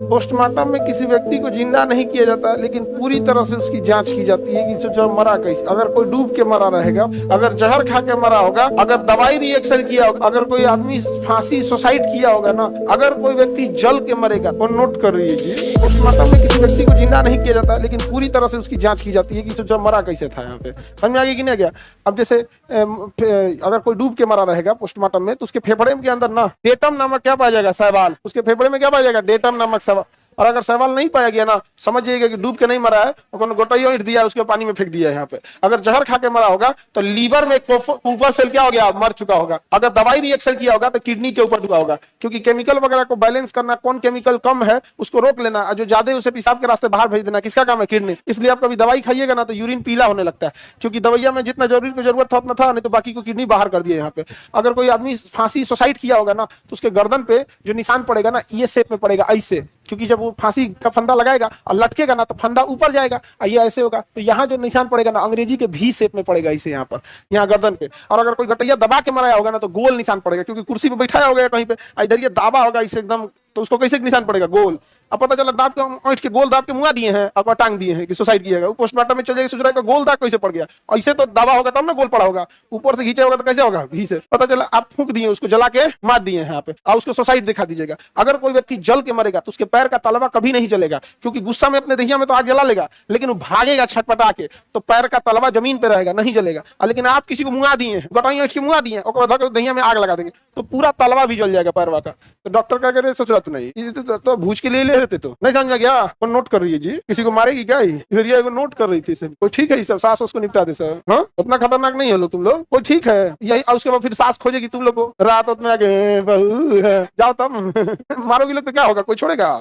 Postmortem में किसी व्यक्ति को जिंदा नहीं किया जाता, लेकिन पूरी तरह से उसकी जांच की जाती है कि सोचो मरा कैसे। अगर कोई डूब के मरा रहेगा, अगर जहर खा के मरा होगा, अगर दवाई रिएक्शन किया होगा, अगर कोई आदमी फांसी सुसाइड किया होगा ना, अगर कोई व्यक्ति जल के मरेगा तो नोट कर रही है जी। पोस्टमार्टम में किसी व्यक्ति को जिंदा नहीं किया जाता, लेकिन पूरी तरह से उसकी जांच की जाती है कि सोचो मरा कैसे था। यहाँ पे समझ में आ गया कि नहीं गया? अब जैसे अगर कोई डूब के मरा रहेगा पोस्टमार्टम में, तो उसके फेफड़े के अंदर ना डेटम नामक क्या पाया जाएगा? शैवाल। उसके फेफड़े में क्या पाया जाएगा? डेटम नामक शैवाल। और अगर शैवाल नहीं पाया गया ना, समझिएगा कि डूब के नहीं मरा है, गोटाइयों ईंट दिया उसके पानी में फेंक दिया है। यहाँ पे अगर जहर खा के मरा होगा तो लीवर में कुफर सेल क्या हो गया? मर चुका होगा। अगर दवाई रिएक्शन किया होगा तो किडनी के ऊपर डूबा होगा, क्योंकि केमिकल वगैरह को बैलेंस करना, कौन केमिकल कम है उसको रोक लेना, जो ज्यादा है उसे पेशाब के रास्ते बाहर भेज देना, किसका काम है? किडनी। इसलिए आप कभी दवाई खाइएगा ना तो यूरिन पीला होने लगता है, क्योंकि दवाइया में जितना जरूरत था उतना था, नहीं तो बाकी को किडनी बाहर कर दिया। यहाँ पे अगर कोई आदमी फांसी सुसाइड किया होगा ना, तो उसके गर्दन पे जो निशान पड़ेगा ना, ये शेप में पड़ेगा ऐसे, क्योंकि जब वो फांसी का फंदा लगाएगा और लटकेगा ना तो फंदा ऊपर जाएगा, ये ऐसे होगा। तो यहाँ जो निशान पड़ेगा ना, अंग्रेजी के भी शेप में पड़ेगा इसे यहाँ पर, यहाँ गर्दन पे। और अगर कोई गटैया दबा के मराया होगा ना तो गोल निशान पड़ेगा, क्योंकि कुर्सी पे बैठाया होगा कहीं पे, इधर ये दाबा होगा इसे एकदम, तो उसको कैसे निशान पड़ेगा? गोल। अब पता चला दाब के ऐंठ के गोल दाब के मुआ दिए हैं और टांग दिए हैं कि सुसाइड किएगा। वो पोस्टमार्टम में चल जाएगा, सोच रहा है गोल दाग कैसे पड़ गया? ऐसे तो दावा होगा तब ना गोल पड़ा होगा, ऊपर से खींचा होगा तो कैसे होगा? भी से। पता चला आप फूंक दिए, उसको जला के मार दिए हैं यहाँ पे, और उसको सुसाइड दिखा दीजिएगा। अगर कोई व्यक्ति जल के मरेगा तो उसके पैर का तलवा कभी नहीं जलेगा, क्योंकि गुस्सा में अपने दहिया में तो आग जला लेगा, लेकिन वो भागेगा छटपटा के तो पैर का तलवा जमीन पे रहेगा, नहीं जलेगा। लेकिन आप किसी को मुआ दिए हैं, गटाइयों के मुआ दिए हैं, और दहिया में आग लगा देंगे तो पूरा तलवा भी जल जाएगा पैरवा का। तो डॉक्टर क्या करे? सोच रहा तू नहीं तो भूज के लिए ले लेते, तो नहीं समझ गया? कौन नोट कर रही है जी? किसी को मारेगी क्या? इधर ये नोट कर रही थी सब। कोई ठीक है सब, सास उसको निपटा दे सर। हाँ, उतना खतरनाक नहीं है लोग तुम लोग, कोई ठीक है यही। और उसके बाद फिर सास खोजेगी तुम लोग को, रात में आके बहू जाओ तब मारोगी लोग तो क्या होगा? कोई छोड़ेगा?